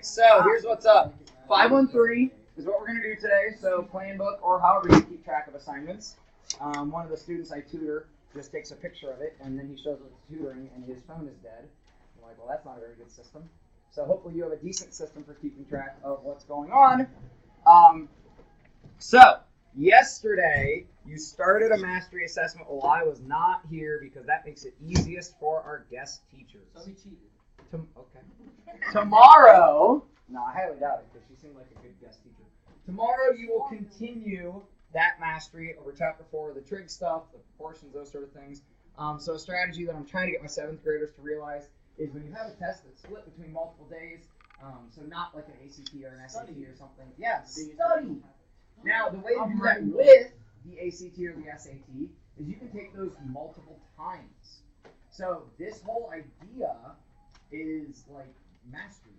right, so here's what's up. 513 is what we're going to do today. So plan book or however you keep track of assignments. One of the students I tutor just takes a picture of it, and then he shows it's tutoring, and his phone is dead. I'm like, well, that's not a very good system. So hopefully you have a decent system for keeping track of what's going on. So yesterday you started a mastery assessment while I was not here because that makes it easiest for our guest teachers. So we cheated. Okay. Tomorrow, no, I highly doubt it because she seemed like a good guest teacher. Tomorrow you will continue that mastery over chapter 4, the trig stuff, the proportions, those sort of things. So a strategy that I'm trying to get my 7th graders to realize is when you have a test that's split between multiple days, so not like an ACT or an SAT or something. Yeah, study. Now, the way to do that with the ACT or the SAT is you can take those multiple times. So this whole idea is like mastery,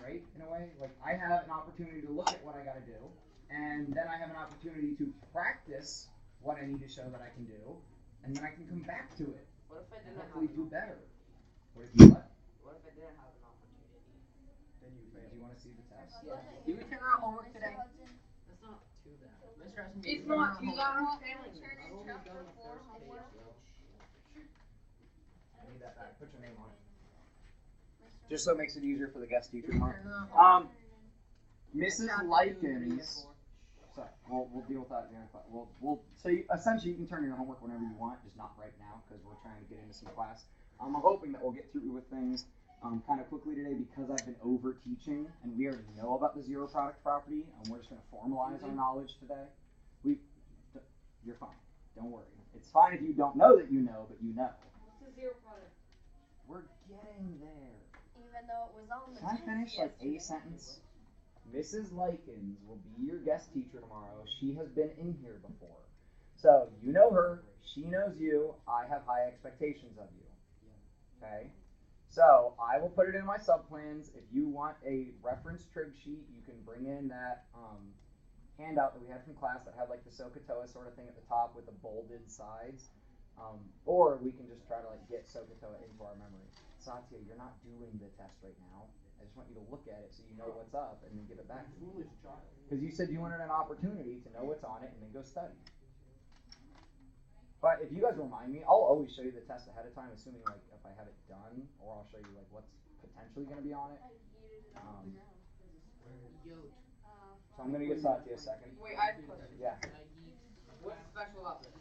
right? In a way, like I have an opportunity to look at what I got to do, and then I have an opportunity to practice what I need to show that I can do, and then I can come back to it. What if I And didn't hopefully have do an better. opportunity? What if you what? What if I didn't have an opportunity? Then you fail. Do you want to see the test? Yeah. Did we turn our homework today? That's not too bad. It's not too bad. I've only done the first page, though. I need that back. Put your name on it. Just so it makes it easier for the guest teacher. Mrs. Likens. Sorry, we'll deal with that at the end of class. So essentially you can turn in your homework whenever you want, just not right now because we're trying to get into some class. I'm hoping that we'll get through with things kind of quickly today because I've been over teaching and we already know about the zero product property and we're just going to formalize our knowledge today. You're fine. Don't worry. It's fine if you don't know that you know, but you know. What's the zero product? We're getting there. Even though it was on the Can I finish like a sentence? Mrs. Likens will be your guest teacher tomorrow. She has been in here before. So you know her, she knows you, I have high expectations of you. Okay? So I will put it in my subplans. If you want a reference trig sheet, you can bring in that handout that we had from class that had like the SOHCAHTOA sort of thing at the top with the bolded sides. Or we can just try to like get SOHCAHTOA into our memory. Satya, you're not doing the test right now. I just want you to look at it so you know what's up and then give it back to me. Because you said you wanted an opportunity to know what's on it and then go study. But if you guys remind me, I'll always show you the test ahead of time, assuming like if I have it done, or I'll show you like what's potentially going to be on it. So I'm going to give Satya a second. Wait, I have a question. Yeah. What's special about this?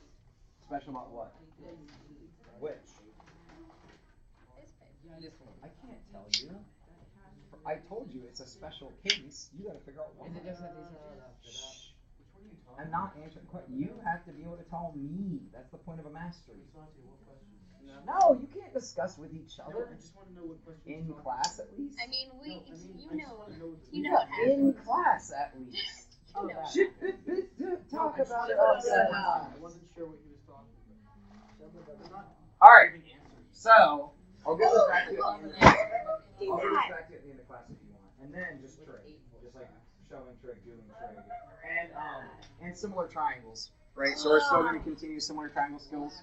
Special about what? Which? This one. I can't tell you. I told you it's a special case. You got to figure out what. Is it just that these are Shh. I'm not answering questions. You have to be able to tell me. That's the point of a mastery. No, you can't discuss with each other. I just want to know what question. In class, at least. I mean, you know Yeah, what happens. in class, at least. You know. Talk about it I wasn't sure what he was talking about. All right. So I'll get this back to you at the end of class. I'll get this back to you at the end of class if you want, and then just trig, just like showing trig, doing trig, and similar triangles, right? So we're still going to continue similar triangle skills.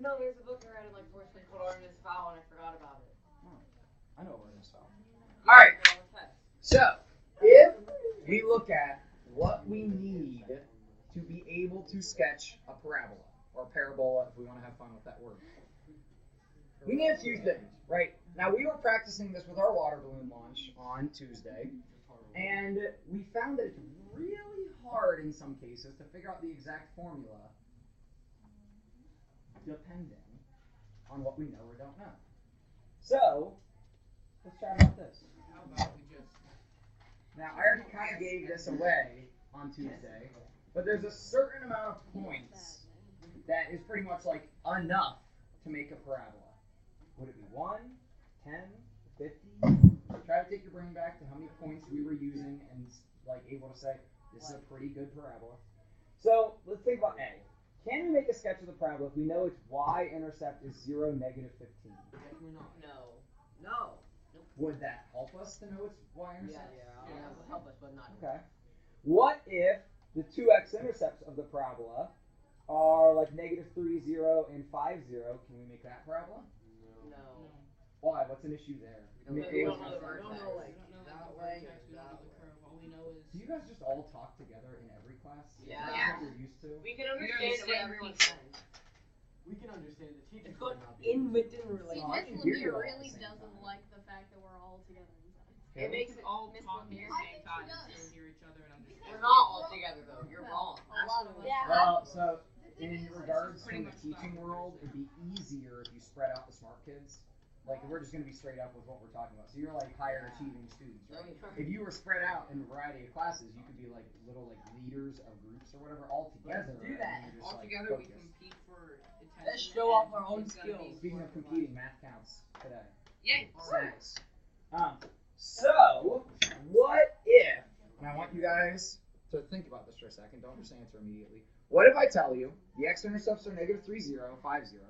No, there's a book I read in like 4th grade called Artemis Fowl and I forgot about it. Oh, I know where this fell. All right. So if we look at what we need to be able to sketch a parabola or parabola, if we want to have fun with that word. We need a few things, right? Now, we were practicing this with our water balloon launch on Tuesday, and we found that it's really hard in some cases to figure out the exact formula depending on what we know or don't know. So, let's chat about this. How about we just... Now, I already kind of gave this away on Tuesday, but there's a certain amount of points that is pretty much like enough to make a parabola. Would it be 1, 10, 50? Try to take your brain back to how many points we were using and like able to say, this is a pretty good parabola. So let's think about A. Can we make a sketch of the parabola if we know its y-intercept is 0, -15? No. Would that help us to know its y-intercept? Yeah, it will help us, but not. Okay. What if the two x-intercepts of the parabola are like -3, 0, and 5, 0? Can we make that parabola? No. Why? What's an issue there? We don't know the vertex. way. text, we don't get the curve. All we know is. Do you guys just all talk together in every class? Yeah. Is that what you're used to? We can understand what everyone's saying. We can understand the teachers. It's called might not be able to. in-written See, relationship. I Miss can hear you all Lemire at really the same doesn't time. like the fact that we're all together inside. It makes it all Miss talk at the Lemire. same time and still hear each other and understand. We're not all together though. You're wrong. A lot of us. Yeah. Well, so in regards to the teaching world, it'd be easier if you spread out the smart kids. Like, if we're just going to be straight up with what we're talking about. So you're like higher achieving students, right? If you were spread out in a variety of classes, you could be like little like leaders of groups or whatever all together. do that. and you're just, All like, together we focused. compete for attention. Let's show off and our own it's gonna be skills. Speaking of competing, math counts today. Yay! Nice. So, what if, and I want you guys to think about this for a second, don't just answer immediately. What if I tell you the x-intercepts are negative 3, 0, 5, 0,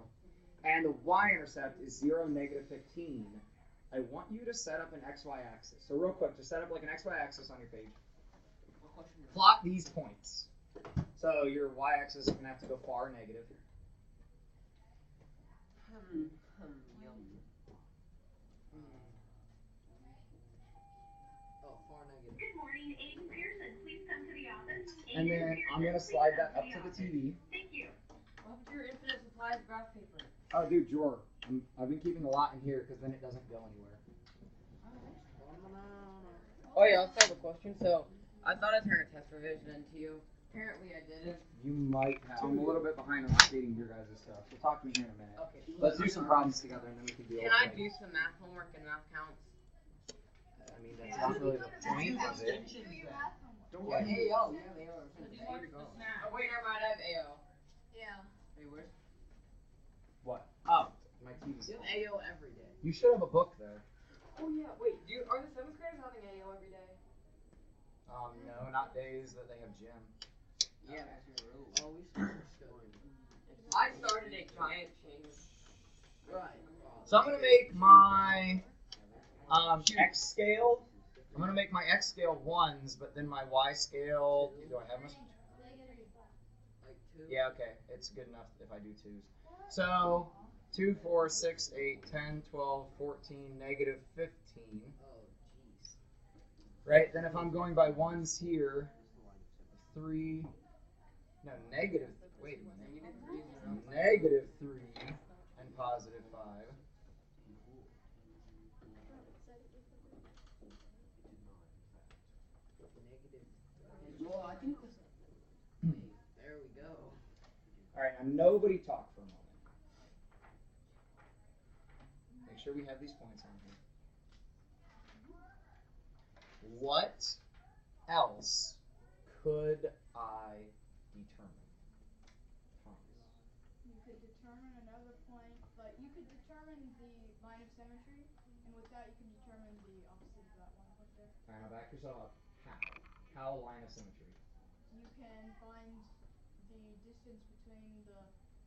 and the y-intercept is 0, negative 15? I want you to set up an xy axis. So real quick, just set up like an xy axis on your page. Plot these points. So your y-axis is going to have to go far negative. Oh, far negative. Good morning, Aiden Pearson. Please come to the office. And then I'm going to slide that up to the TV. Thank you. What happened to your infinite supply of graph paper? Oh, dude, drawer. I've been keeping a lot in here because then it doesn't go anywhere. Oh yeah, I also have a question. So, I thought I turned a test revision into you. Apparently I didn't. You might have. I'm a little bit behind on updating your guys' stuff. So talk to me here in a minute. Okay. Let's do some problems together and then we can deal Can with I it. do some math homework and math counts? I mean, that's not really the point of it. Don't Yeah. worry. AO. You have AO. Oh, wait, never mind. I have AO. Yeah. Wait, where's? What? Oh, my TV's. You have AO every day. You should have a book there. Oh yeah. Wait, are the 7th graders having AO every day? No, not days that they have gym. Yeah. Oh, we should. I started a giant change. Right. So I'm gonna make my X scale. I'm gonna make my X scale 1s, but then my Y scale. Do I have my? Like 2. Yeah, okay. It's good enough if I do 2s. So 2, 4, 6, 8, 10, 12, 14, negative 15. Oh, jeez. Right? Then if I'm going by 1s here, 3. No, negative. Wait a minute. Negative 3 and positive 5. Well, I think. There we go. All right, now nobody talk for a moment. Make sure we have these points on here. What else could I determine? Thomas. You could determine another point, but you could determine the line of symmetry, and with that you can determine the opposite of that line right there. All right, now back yourself up. How line of symmetry? You can find the distance between the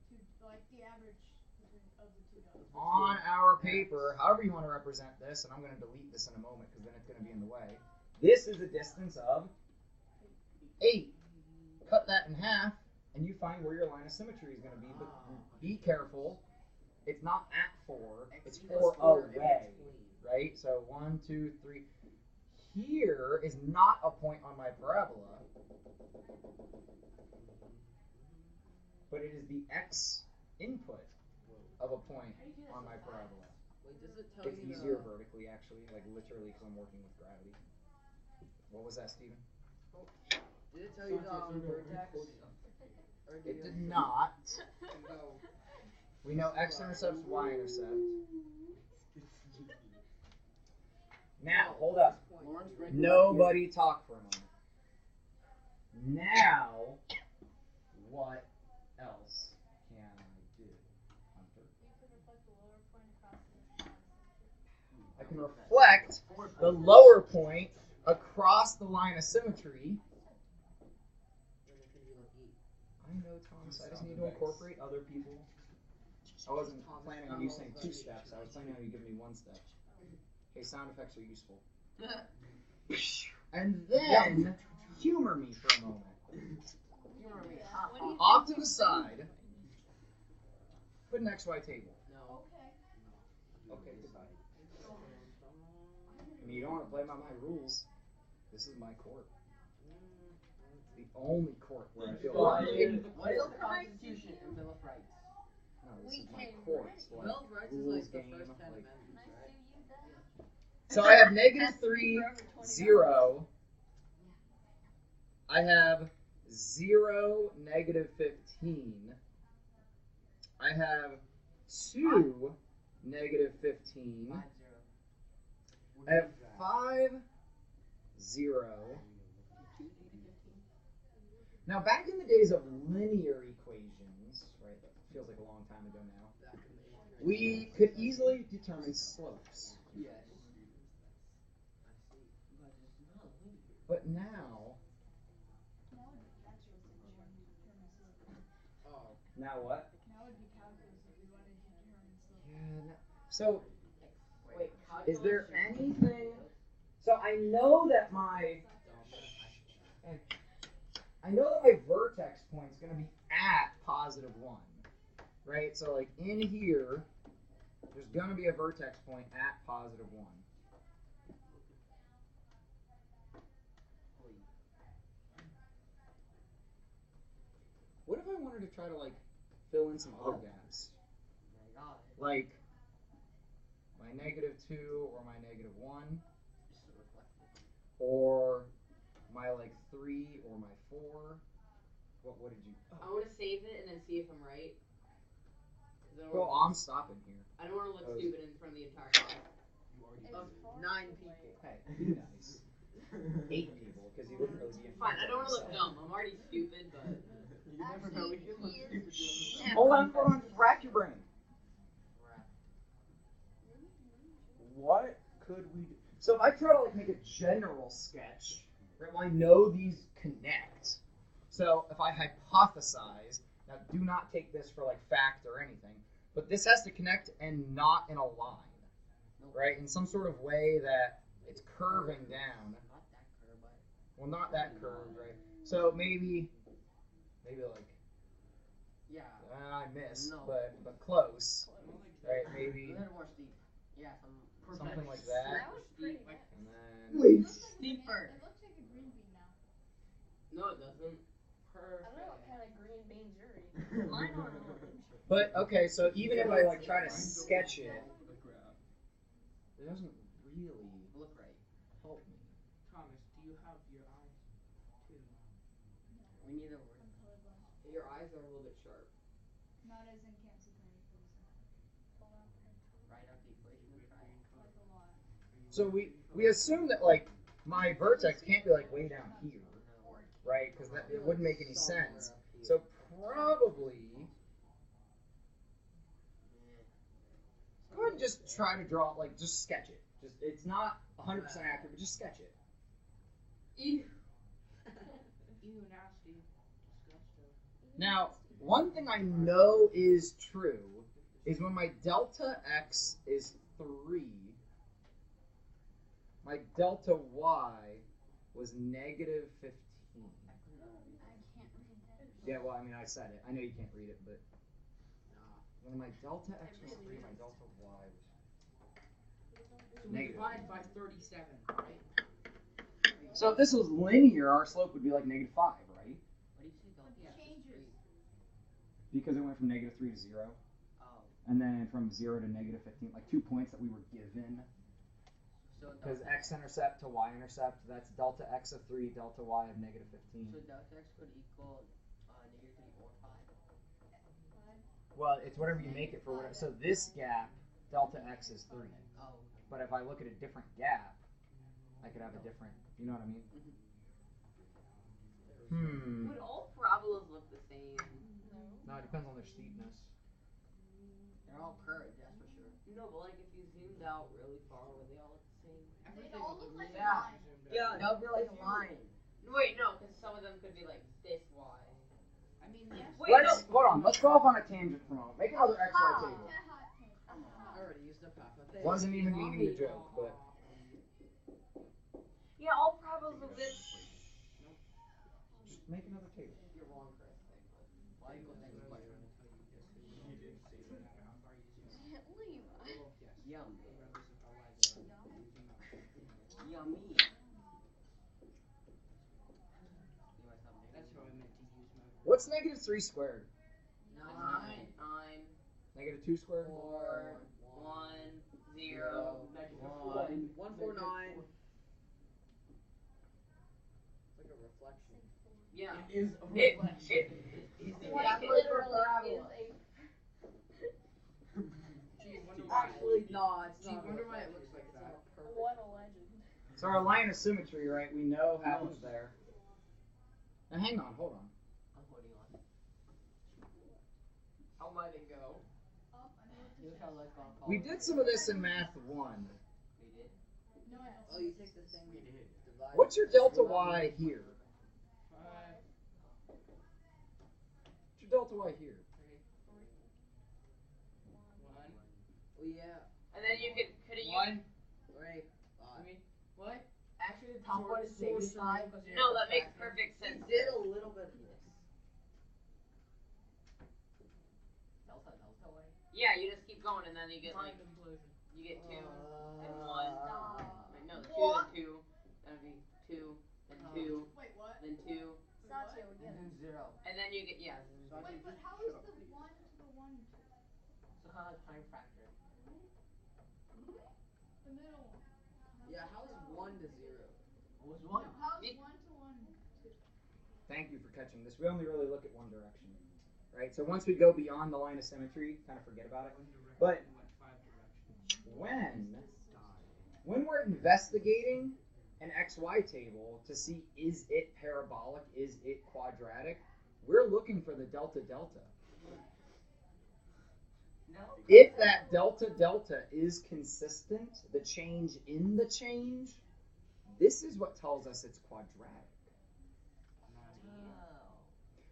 two, like the average of the two dots. On our paper, however you want to represent this, and I'm going to delete this in a moment because then it's going to be in the way. This is a distance of 8. Cut that in half, and you find where your line of symmetry is going to be. But be careful. It's not at 4. It's 4 away. Right? So 1, 2, 3. Here is not a point on my parabola, but it is the x input of a point on my parabola. Wait, does it tell It's you? easier vertically, actually, like literally, because I'm working with gravity. What was that, Steven? Did it tell you the vertex? Or It did not. No. We know x-intercepts, y-intercept. Now, hold up. Nobody talk for a moment. Now, what else can I do, Hunter? I can reflect the lower point across the line of symmetry. I know, Thomas. I just need to incorporate other people. I wasn't planning on you saying 2 steps. I was planning on you giving me 1 step. Okay, sound effects are useful. And then humor me for a moment. Off to the side. Put an XY table. No. Okay, decide. I mean, you don't want to play by my rules, this is my court. It's the only court where I feel violated. What is the Constitution and Bill of Rights? No, this is my court. Like, Bill of Rights is rules like the game. first 10 Like, amendments, right? so I have -3, 0. I have 0, -15. I have 2, -15. 5-0. I have 5, 0. Now, back in the days of linear equations, right, that feels like a long time ago now, we could easily determine slopes. Yes. But now, Now would be calculus if you wanted to determine slope. Oh. now what? Now would be calculus if you wanted to determine slope. Yeah. So, Wait, is there anything? So I know that my vertex point is going to be at +1, right? So like in here, there's going to be a vertex point at +1. What if I wanted to try to like fill in some other gaps? Like my -2 or my -1, or my like 3 or my 4. What did you? I want to save it and then see if I'm right. Well, I'm stopping here. I don't want to look Oh. stupid in front of the entire class. Of 9 people. Hey, be nice. 8 people, because you wouldn't really be in Fine, I don't want to look yourself. dumb. I'm already stupid, but you never know. We can look stupid doing this. Hold on, rack your brain. What could we do? So if I try to like make a general sketch, right? Well, I know these connect. So if I hypothesize, now do not take this for like fact or anything, but this has to connect and not in a line, right? In some sort of way that it's curving down. Not that curve, but Well, not that curved, right? So maybe like yeah. I missed, No. but close, right? A Maybe little more steep. Yeah, something like that. That was pretty good. And then It looks like Steeper. It looks like a green bean now. No, it doesn't. I don't know what kind of green beans you're eating. Mine are orange. But okay, so even if I like try to sketch it, it doesn't really Look right. help me. Thomas, do you have your eyes too? We need a word. I'm colorblind. Your eyes are a little bit sharp. Not as in can't see green, Write out the equation and try. like a lot. So we assume that like my vertex can't be like way down here, right? Because that it wouldn't make any sense. So probably go ahead and just try to draw like just sketch it. Just it's not 100% accurate, but just sketch it. Ew. Ew, nasty. Disgusting. Now, one thing I know is true is when my delta x is 3, my delta y was -15. I can't read that. Yeah, well, I mean, I said it. I know you can't read it, but when my delta x was 3, my delta y was So we Negative. divide by 37, right? So if this was linear, our slope would be like -5, right? What do you say? Don't But it changes. Because it went from -3 to 0, Oh. and then from 0 to -15, like 2 points that we were given. So Because x-intercept to y-intercept, that's delta x of 3, delta y of -15. So delta x could equal -3 or 5. Well, it's whatever you make it for whatever. So this gap, delta x is 3. Oh. But if I look at a different gap, I could have a different, you know what I mean? Would all parabolas look the same? No, it depends on their steepness. They're all curved, that's for sure. No, but like if you zoomed out really far, would they all look the same? They all look like a Yeah. line. Yeah, that would be like a line. Wait, no, because some of them could be like this wide. I mean, yes. Wait, Hold on, let's go off on a tangent for a moment. Make another XY table. I already used up half of it. Wasn't even meaning to joke, but Yeah, all parabolas look this. just make another table. You're wrong, Chris. Why you go next question? Levi. Yum. Yum. Yummy. That's how I meant to use my. What's negative 3 squared? 9. Negative 2 squared? 4. 1. 0. Negative 1. 149. It's like a reflection. Yeah. It is a It- reflection. What That literally was is Gee, wonder why. Actually, no, it's Gee, not. wonder why it looks like a that. what a legend. So our line of symmetry, right, we know happens there. Now hang on, hold on. I'm holding on. How might it go? Up, I know what You to look say. how lights gone. We did some of this in math 1. We did. No, I don't. Oh, you take the thing. We did. Divide. What's your delta y here? 5. What's your delta y here? 1. Oh yeah. And then you could you 1. 3. I mean, what? Actually, the top Sort- one is sort negative of 5. because No, you're that makes subtracting. perfect sense. You did a little bit of this. Delta way. Yeah, you just keep going and then you get Time like implosion. you get 2 and 1. Stop. Wait, no, 2 What? and 2. That'd be 2 and Oh. 2 Wait, what? then 2 Satya And again. then 0. and then you get yeah. So I Wait, can but just how shut is up, the please. 1 to the 1 2? So kind of time factor. The middle one. Yeah, how is 1 to 0? Was No, how is 1 to 1 2? Thank you for catching this. We only really look at one direction. Right? So once we go beyond the line of symmetry, kind of forget about it. But Went 5 directions. when we're investigating an XY table to see is it parabolic, is it quadratic, we're looking for the delta delta. No. If that delta delta is consistent, the change in the change, this is what tells us it's quadratic.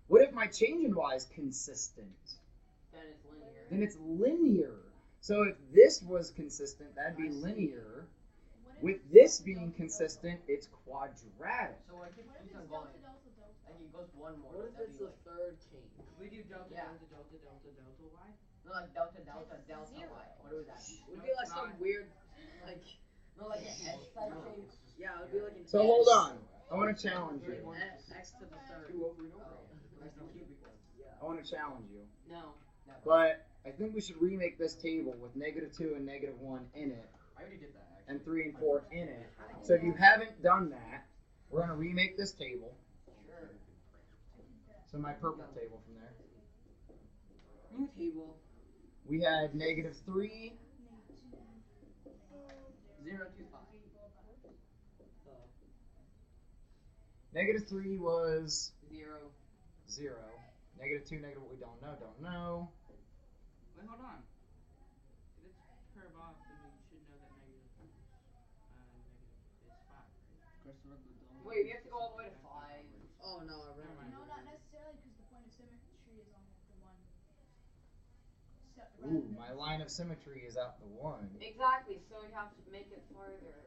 What if my change in y is consistent? Then it's linear. Then it's linear. So if this was consistent, that'd be linear. What if With it's this delta, being delta, consistent, it's quadratic. So I keep Delta? What if keeps it's on delta going. delta delta? Like it goes one more. What if it's the third change? We do delta, Yeah. delta, delta, delta, delta, y? No, like delta delta It's delta zero. y. What would that be? It would No, be like it's some not. weird, like, No, like an S type No. shape. yeah, it would be like an So X. hold on. I want to challenge you. X to the third. There's no cubic ones. I want to challenge you. No. Never. But I think we should remake this table with -2 and -1 in it, I already did that, actually. and 3 and 4 in it. So if you haven't done that, we're going to remake this table. Sure. So my purple table from there. New table. We had -3. 0 to 5. -3 was 0. 0. -2, negative what we don't know. Wait, hold on. If it's parabolic, then we should know that negative is 5, right? Wait, we have to go all the way to 5. Oh no, I Never mind. No, not necessarily, because the point of symmetry is on the 1. Ooh, my line of symmetry is at the 1. Exactly. So you have to make it farther.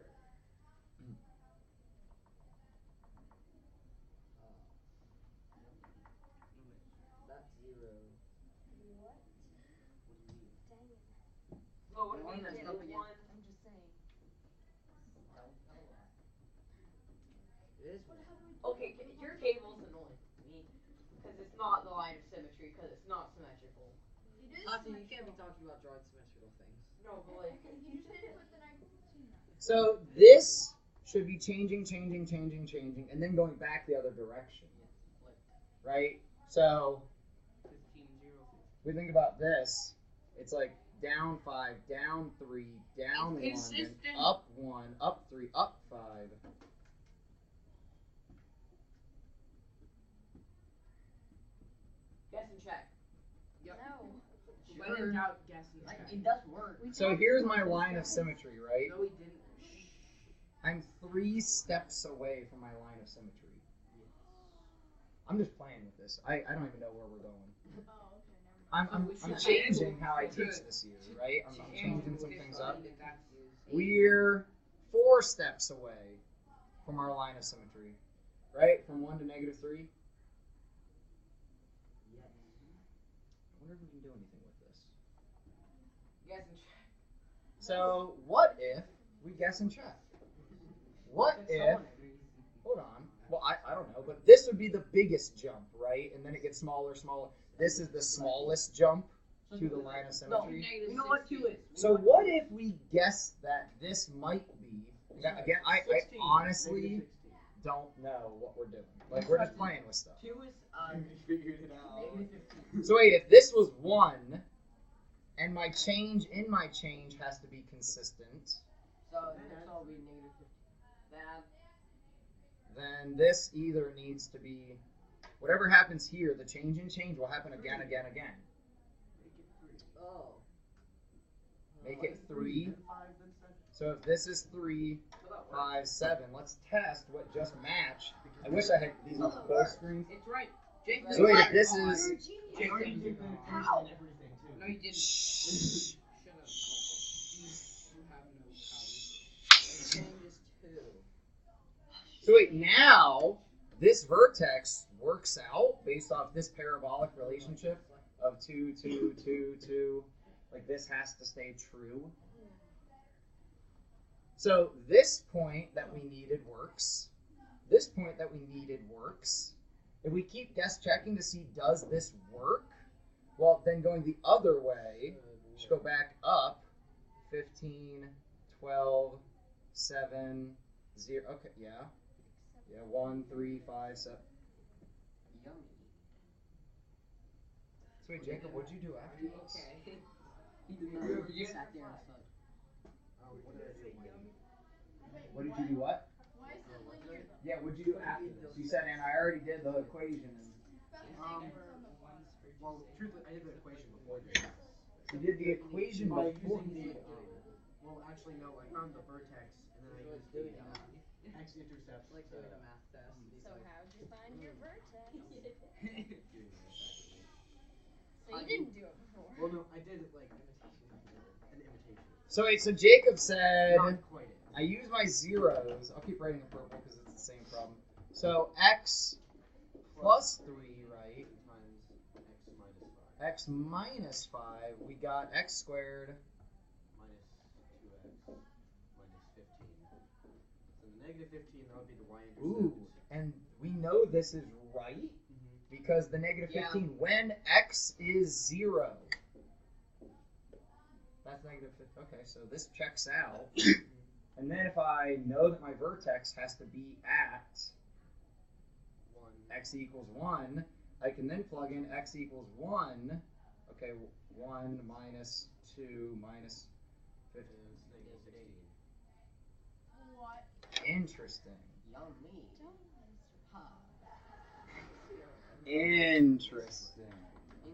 That's 0. What? Dang it. So what One if we that's did up again. 1? I'm just saying. It is. But how do we do Okay, it? your table's annoying to me because it's not the line of symmetry because it's not symmetrical. It is Tati, you can't be symmetrical. talking about drawing symmetrical things. No, but like You just did it with the 19 then. So this should be changing, and then going back the other direction. Right? So 15, 0, we think about this, it's like down 5, down 3, down 1, then Inconsistent. up 1, up 3, up 5. guess and check. Yep. No. When in doubt, guess and Like check. it does work. So here's my line of symmetry, right? No, we didn't. I'm 3 steps away from my line of symmetry. I'm just playing with this. I don't even know where we're going. Oh, okay, never mind. I'm changing how I teach this year, right? I'm changing some things up. We're 4 steps away from our line of symmetry, right? From 1 to -3. Yes. I wonder if we can do anything with this. Guess and check. So what if we guess and check? What It's if, somewhat easy. hold on, well, I don't know, but this would be the biggest jump, right? And then it gets smaller, smaller. This is the smallest jump to the line of symmetry. You know what 2 is? So what if we guess that this might be, again, I 16. honestly -16. don't know what we're doing. Like, we're just playing with stuff. 2 is Figured it out. -15. So wait, if this was 1, and my change in my change has to be consistent, So this will be -15. then this either needs to be, whatever happens here, the change in change will happen again, again, again. Oh. Make it 3. So if this is 3, 5, 7, let's test what just matched. I wish I had these on both screens. It's right. Jason. So wait, if this is, Jason. How? No, you didn't. shh, Shut up. You have no power. Change is 2. so wait, now this vertex works out based off this parabolic relationship of 2, 2, 2, 2. Like this has to stay true. So this point that we needed works. This point that we needed works. If we keep guess checking to see does this work, well then going the other way, just go back up. 15, 12, 7, 0. Okay, yeah. Yeah, 1, 3, 5, 7. Yummy. So wait, Jacob, what'd you do after this? Okay. You sat there and said, What did you do? What? Why is it like here though? Yeah, what'd you do after this? You said, and I already did the equation. And well, truthfully, I did the equation before this. you did the equation By before. using the, well, actually, no, I found the vertex, and then I used the x-intercept. Like doing a math test. So how'd you find your vertex? So I you didn't do it before. Well, no, I did, like, an imitation. So wait, so Jacob said, Not quite it. I use my zeros. I'll keep writing in purple because it's the same problem. So x plus 3, right? Times x minus 5. X minus 5. We got x squared. Minus 2x minus 15. So the negative 15, that would be the y-intercept. Ooh, and we know this is right because the negative 15, when x is 0. That's negative 15. Okay, so this checks out. And then if I know that my vertex has to be at 1. x equals 1, I can then plug in x equals 1. Okay, 1 minus 2 minus 15. Is negative 16. What? Interesting. Yummy. Huh. Interesting.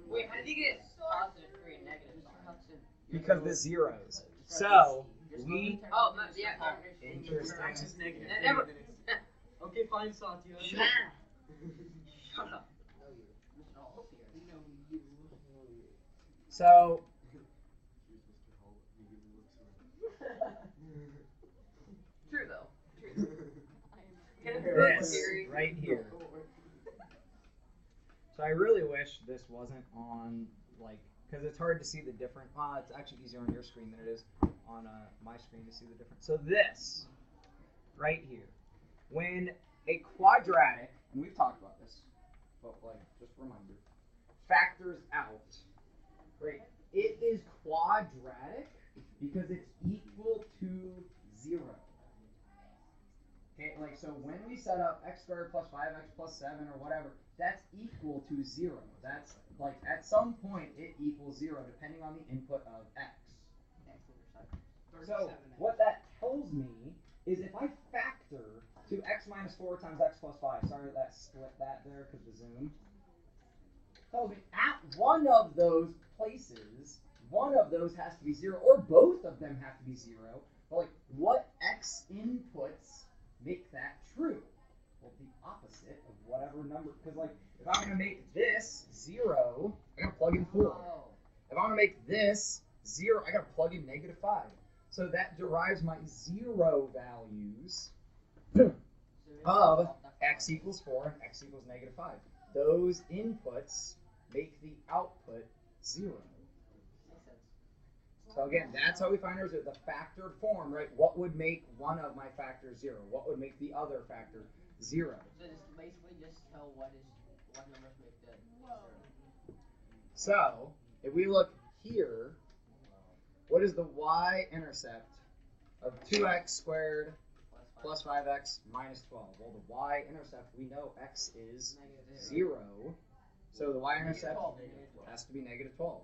Wait, how did you get positive 3 and negative 5? Because the zeros. So, we... Oh, yeah. Interesting. X is negative. Never. Okay, fine, Satya. Shut up. No, you. Mr. Hall's here. No, you. So, True though. True. Can it this theory? right here. So I really wish this wasn't on, like, because it's hard to see the difference. It's actually easier on your screen than it is on my screen to see the difference. So this, right here, when a quadratic, and we've talked about this, but like, just a reminder, factors out, right? It is quadratic because it's equal to 0. Okay, like, so when we set up x squared plus 5x plus 7 or whatever, that's equal to 0. That's, like, at some point it equals 0 depending on the input of x. So, what that tells me is if I factor to x minus 4 times x plus 5, sorry that split that there because the zoom, tells me at one of those places, one of those has to be 0, or both of them have to be 0. But, like, what x inputs make that true? Well, the opposite of whatever number, because, like, if I'm going to make this 0, I got to plug in 4. If I'm going to make this 0, I got to plug in negative 5. So that derives my 0 values of x equals 4 and x equals negative 5. Those inputs make the output 0. So again, that's how we find our zero. The factored form, right? What would make one of my factors 0? What would make the other factor 0? So just basically just tell what numbers make the Whoa. So if we look here, what is the y-intercept of 2x squared plus 5x minus 12? Well, the y-intercept, we know x is 0. So the y-intercept has to be negative 12.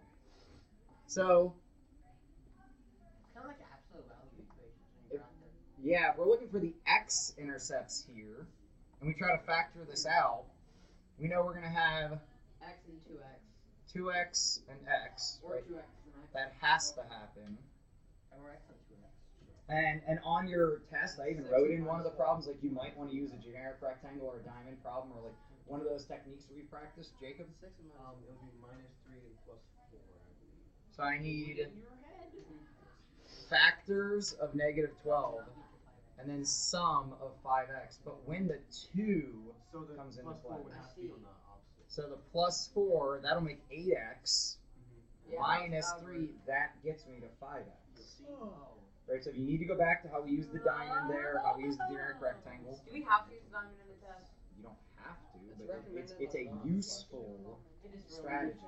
So, kind of like absolute value equations when If- you're out there. yeah, if we're looking for the x-intercepts here, and we try to factor this out, we know we're going to have X and 2x. 2x and x, Or right? 2x and x. That has to happen. Or x and 2x. And on your test, I even wrote in one of the problems, like you might want to use a generic rectangle or a diamond problem, or like one of those techniques that we've practiced. Jacob? It would be -3 and +4, I believe. So I need In your head. factors of -12, and then sum of 5x. But when the 2 So the comes into +4 play. would have to be on the opposite. So the +4, that'll make 8x, Yeah, minus that would 3, work. that gets me to 5x. See? Oh. Right, so if you need to go back to how we use the diamond there, how we use the generic rectangle, Do we have to use the diamond in the test? you don't have to, It's but recommended it's a a lot. useful It is strategy.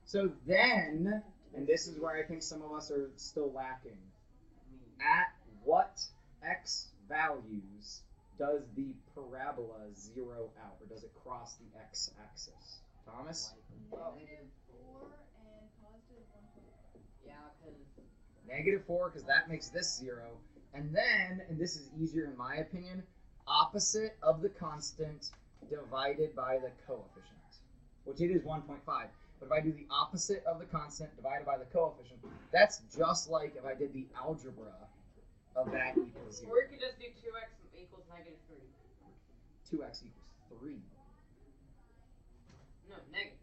So then, and this is where I think some of us are still lacking, at what x values does the parabola zero out, or does it cross the x-axis? Thomas? -4 and +1.5. Yeah, because -4, because that makes this 0. And then, and this is easier in my opinion, opposite of the constant divided by the coefficient, which it is 1.5. But if I do the opposite of the constant divided by the coefficient, that's just like if I did the algebra of that equals 0. or you could just do 2x equals -3. 2x equals 3. No, negative.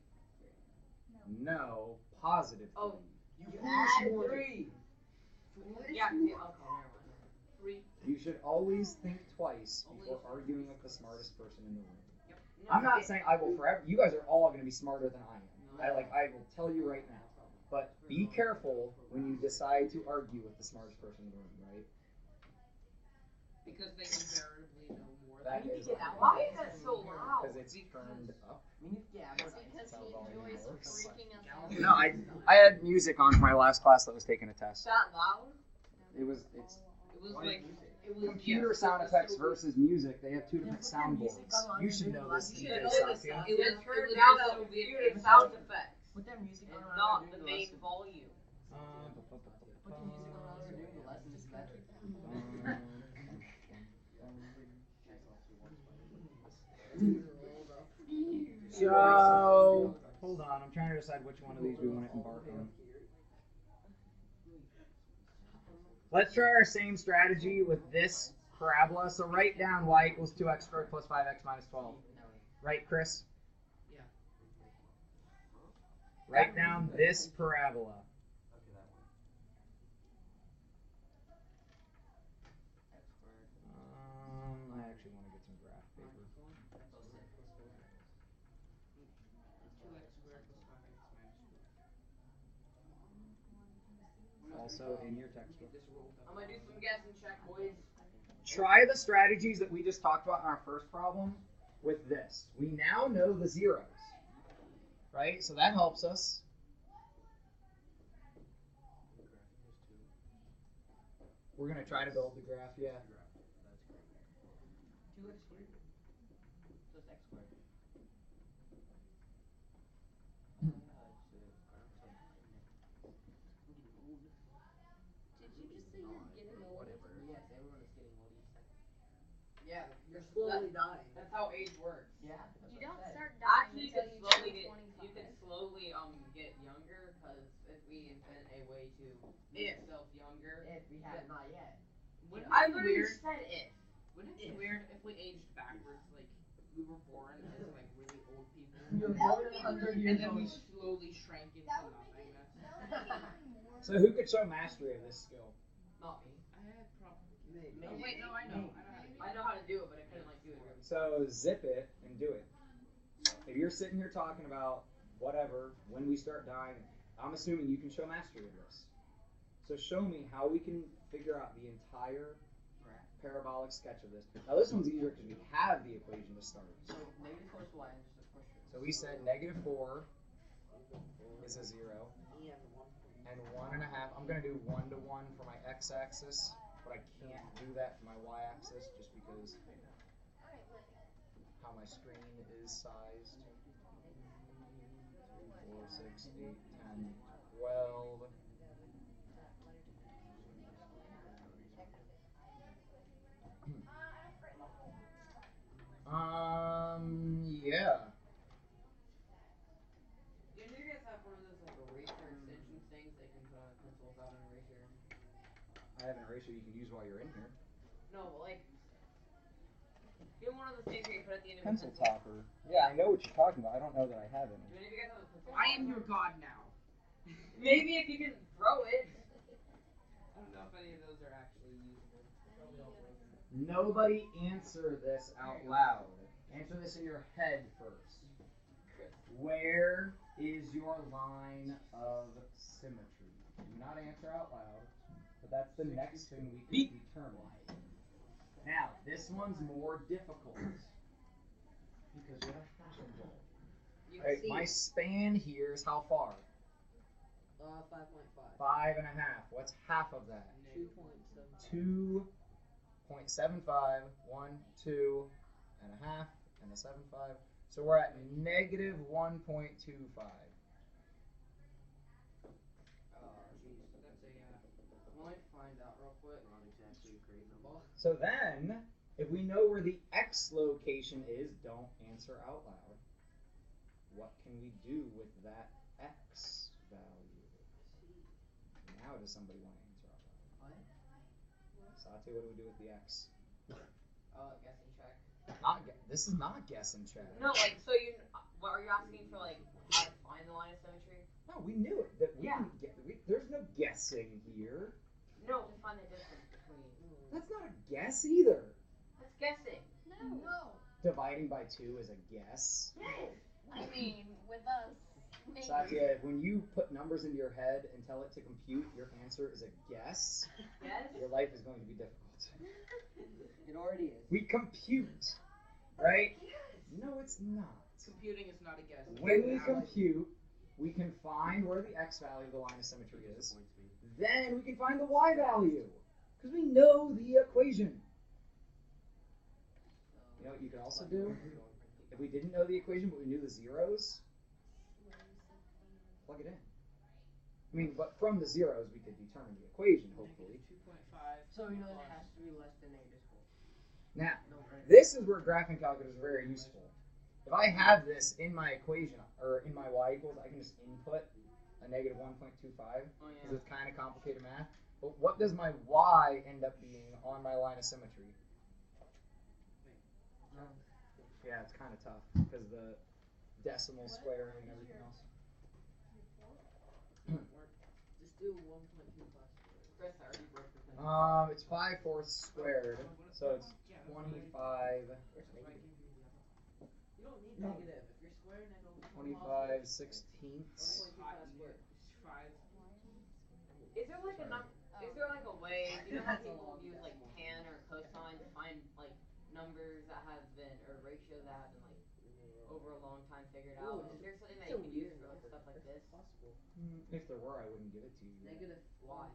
No, positive 3. Oh, You add foolish 3. Yeah, okay, never mind. 3. You should always think twice before arguing with the smartest person in the room. Yep. No, I'm not saying I will forever. You guys are all going to be smarter than I am. I will tell you right now. But be careful when you decide to argue with the smartest person in the room, right? Because they invariably know more That than is you. Why is that so loud? because it's turned up. Yeah, Because he enjoys freaking us out. No, I had music on for my last class that was taking a test. Is that loud? It's It was Why like music? it was computer yes, sound it was effects so- versus music. They have two different soundboards. You should know this. You DJ should know this Safia. stuff. It was Just turn it was down the the Soviet computer era. sound effects. Put that music And on not the main volume. Put the music on while we're doing the lesson is better. So, hold on. I'm trying to decide which one of these we want to embark on. Let's try our same strategy with this parabola. So write down y equals 2x squared plus 5x minus 12. Right, Chris? Yeah. Write down this parabola. Okay, that one. I actually want to get some graph paper. 2x squared plus 5x minus 12. Also in your textbook. I'm gonna do some guessing check, boys. Try the strategies that we just talked about in our first problem with this. We now know the zeros, right? So that helps us. We're going to try to build the graph, yeah. 2x squared plus x squared. Did you just say you're getting old? Yes, everyone is getting old each second. Yeah, you're slowly dying. That's how age works. Yeah. You don't start dying Actually, until you you could slowly turn get 25. you could slowly get younger because if we invent a way to If. make yourself younger. If we have not yet. Wouldn't I it be literally weird? said if. Wouldn't it be weird if we aged backwards, like we were born as like really old people, You're That born would be 100 weird. years and then we old. slowly shrank into That would make it. nothingness? That would make it even more. So who could show mastery of this skill? Not me. I had probably. Maybe. Oh wait, no, I know. I know how to do I know how to do it, but I couldn't like do it. Really. So zip it and do it. If you're sitting here talking about whatever, when we start dying, I'm assuming you can show mastery of this. So show me how we can figure out the entire parabolic sketch of this. Now this one's easier because we have the equation to start. So negative 4 is y, and just push it. So we said negative 4 is a 0. And 1.5. I'm going to do 1 to 1 for my x-axis, but I can't do that for my y-axis just because how my screen is sized. 4, 6, 8, 10, 12. Yeah. Did you guys have one of those like eraser extension things that you can put on a pencil without an eraser? I have an eraser you can use while you're in here. No, but like, get one of those things that you put at the end of Pencil your pencil. topper. Yeah, I know what you're talking about. I don't know that I have any. Do any of you guys have a pencil? I am your god now. Maybe if you can throw it. I don't know if any of those are actually usable. Probably all broken. Nobody answer this out loud. Answer this in your head first. Where is your line of symmetry? Do not answer out loud, but that's the next thing we can determine. Now, this one's more difficult because we have a fashion ball. You Right, can see. my span here is how far? 5.5. 5.5. What's half of that? 2.7. 2.75. 1, 2 and a half, and a 7.5. So we're at negative 1.25. Jeez, that's a. Let me find out real quick. Not exactly a great number. So then, if we know where the x location is, don't answer out loud. What can we do with that x value? Now does somebody want to answer out loud? What? Sati, what do we do with the x? Guessing check. This is not guess and check. No, like, so you. What are you asking for? Like, how to find the line of symmetry? No, we knew it. That we Yeah. didn't there's no guessing here. No, to find the distance between. That's not a guess either. That's guessing. No. Dividing by 2 is a guess. Yes. I mean, with us, maybe. Satya, when you put numbers into your head and tell it to compute, your answer is a guess. Yes. Your life is going to be difficult. It already is. We compute, right? No, it's not. Computing is not a guess. When we compute, we can find where the x value of the line of symmetry is. Then we can find the y value, because we know the equation. You know what you could also do? If we didn't know the equation, but we knew the zeros, plug it in. I mean, but from the zeros, we could determine the equation, hopefully. 2.5. So you know it has to be less than negative 4. Now, No, right? this is where graphing calculus is very useful. If I have this in my equation, or in my y equals, I can just input a negative 1.25, because it's kind of complicated math. But what does my y end up being on my line of symmetry? Yeah, it's kind of tough, because the decimal squaring and everything else. Just do 1.25. Chris, I already broke the pen. It's 5/4 squared, so it's 25. You don't need negative. If you're squaring it over 25 sixteenths. 1.25 squared. 5. Is there like a is there like a way? You know how people use like tan or cosine to find like numbers that have been or ratios that have been like over a long time figured out? Is there something that you can use for like stuff like this? If there were, I wouldn't give it to you. Negative. Why?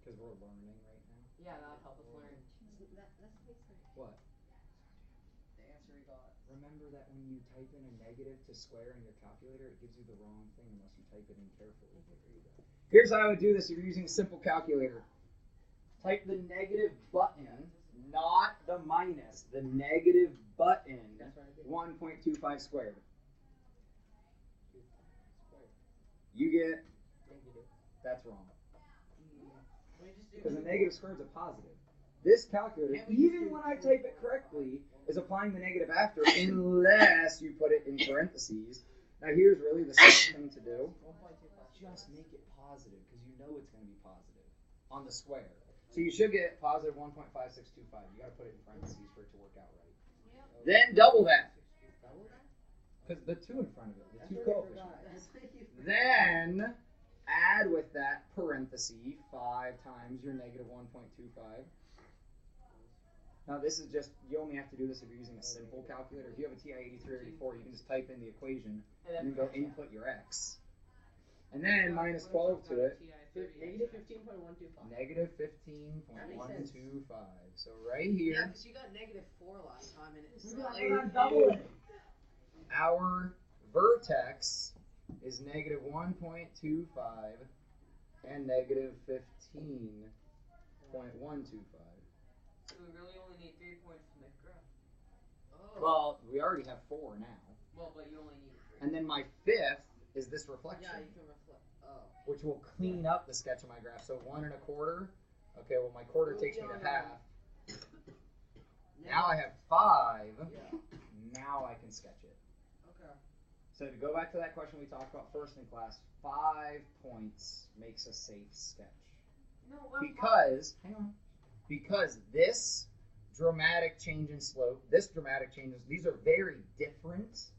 Because we're learning right now. Yeah, that'll help us learn. What? The answer we got. Remember that when you type in a negative to square in your calculator, it gives you the wrong thing unless you type it in carefully. Here's how I would do this if you're using a simple calculator. Type the negative button, not the minus, the negative button, 1.25 squared. You get, that's wrong. Because a negative squared is a positive. This calculator, even when I type it correctly, is applying the negative after unless you put it in parentheses. Now here's really the simple thing to do. Just make it positive because you know it's going to be positive on the square. So you should get positive 1.5625. You got to put it in parentheses for it to work out right. Yep. Then double that. Because the 2 in front of it, the 2 coefficients. Then add with that parenthesis 5 times your negative 1.25. Now this is just, you only have to do this if you're using a simple calculator. If you have a TI-83 or 84, you can just type in the equation and then go input your x. And then minus 12 to it. Negative 15.125. Negative 15.125. So right here. Yeah, because you got negative 4 last time and it's our vertex is negative 1.25 and negative 15.125. So we really only need 3 points to make a graph. Oh. Well, we already have 4 now. Well, but you only need 3. And then my 5th is this reflection. Yeah, you can reflect. Oh. Which will clean up the sketch of my graph. So 1 1/4. Okay, well my quarter takes me to half. Now I have 5. Yeah. Now I can sketch it. Okay. So to go back to that question we talked about first in class, 5 points makes a safe sketch. No, Hang on. Because this dramatic change in slope, these are very different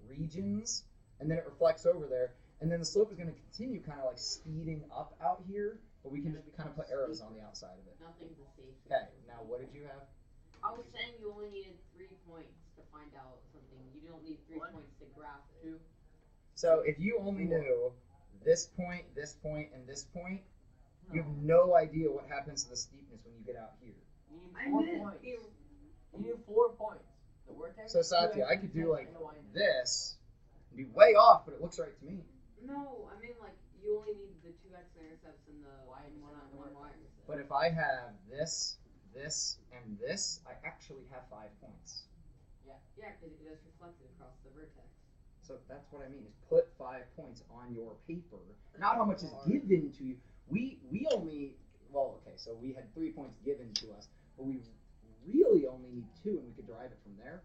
regions, and then it reflects over there, and then the slope is going to continue kind of like speeding up out here, but we can just kind of put arrows on the outside of it. Nothing's a safe. Okay, now what did you have? I was saying you only needed 3 points to find out something. You don't need 3 points to graph it. So if you only knew this point, and this point, you have no idea what happens to the steepness when you get out here. You need 4 points. You need 4 points. The vertex. So Satya, I could do like this, and be way off, but it looks right to me. No, I mean like you only need the 2 x-intercepts and the y and 1 y-intercept. But if I have this, and this, I actually have 5 points. Yeah, because it is reflected across the vertex. So that's what I mean, is put 5 points on your paper. Not how much is given to you. We only, well, okay, so we had 3 points given to us, but we really only need 2, and we could derive it from there.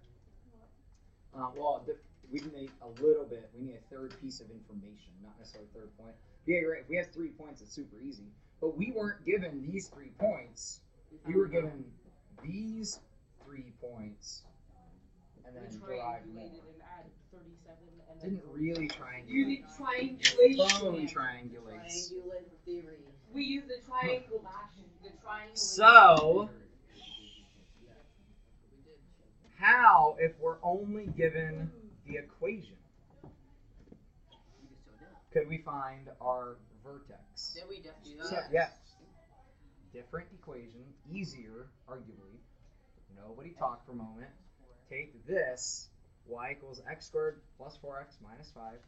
We need a little bit. We need a third piece of information, not necessarily a third point. Yeah, you're right. If we have 3 points, it's super easy. But we weren't given these 3 points. We were given these 3 points, and then derived more. And add 37 and Didn't really triangulate. You need triangulation. Phone triangulates. Triangulate theory. We use the triangle the triangle. So, how if we're only given the equation? Could we find our vertex? Did we just do So, that? yes. Different equation, easier, arguably. Nobody talk for a moment. Take this, y equals x squared plus 4x minus 5.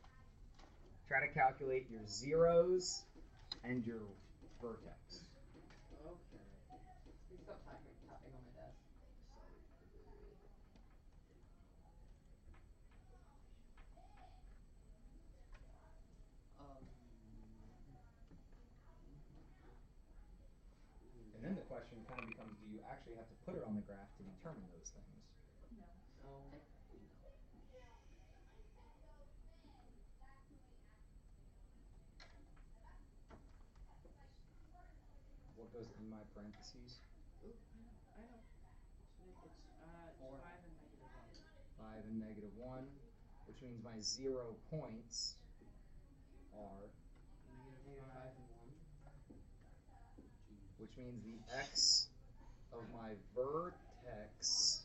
Try to calculate your zeros and your vertex. Okay. Please stop tapping on my desk. And then the question kind of becomes, do you actually have to put it on the graph to determine those things? What goes in my parentheses? I know. It's 5 and negative 1. 5 and negative 1, which means my 0 points are, Negative 5 and 1. which means the x of my vertex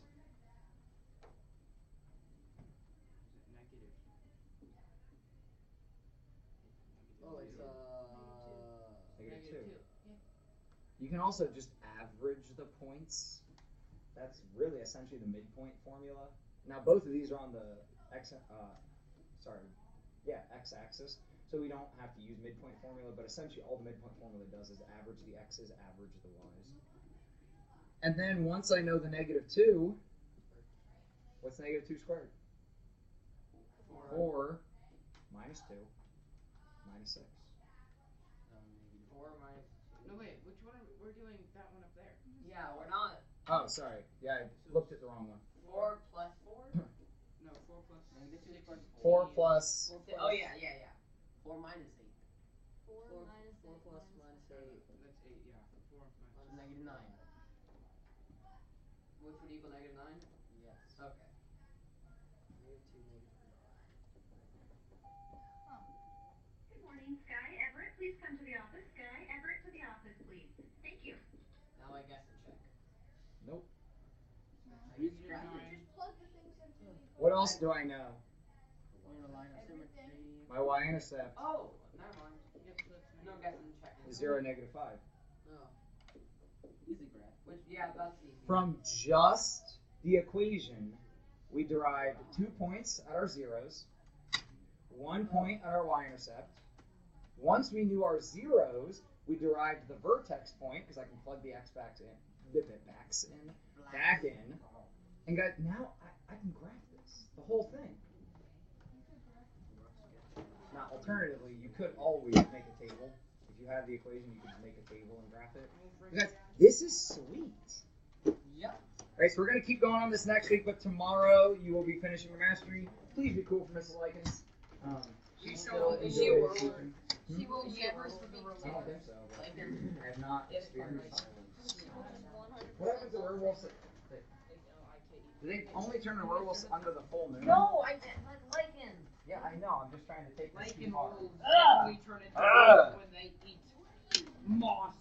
Negative. Oh, it's negative 2. You can also just average the points. That's really essentially the midpoint formula. Now both of these are on the x-axis, so we don't have to use midpoint formula, but essentially all the midpoint formula does is average the x's, average the y's. And then once I know the negative 2, what's negative 2 squared? 4 minus 2 minus 6. 4 minus. No, wait, which one we're doing that one up there? Yeah, we're not. Oh, sorry. Yeah, I looked at the wrong one. 4 plus 4? No, 4 plus Negative 2 6 is 4 plus... Oh, yeah. 4 minus 8. 4 minus 4 8 plus minus 8. That's 8, yeah. 4 minus Negative 9. Which would equal negative 9? Yes. Okay. Negative 2, negative 9. Good morning, Sky Everett. please come to the office. Guy, Everett to the office, please. Thank you. Now I guess and check. Nope. Use You your could nine. just plug the things into the. What else do I know? Learn a line of Everything. symmetry. My y-intercept Oh, never mind. Yep, so that's No guess and check. is 0, -5. Oh. Easy graph. Which, yeah, that's easy. From just the equation, we derived 2 points at our zeros, 1 point at our y-intercept. Once we knew our zeros, we derived the vertex point, because I can plug the x back in, and got, now I can graph this, the whole thing. Now, alternatively, you could always make a table. If you have the equation, you could make a table and graph it. Guys, this is sweet. Yep. Alright, so we're going to keep going on this next week, but tomorrow you will be finishing your mastery. Please be cool for Mrs. Likens. She still enjoys teaching. She will never speak I to don't us. think so, but I have not experienced What happens to werewolves? Do they only turn into werewolves under the full moon? No, I didn't. Lycan. Yeah, I know. I'm just trying to take this too Lycan far. wolves definitely turn into wolves when they eat moss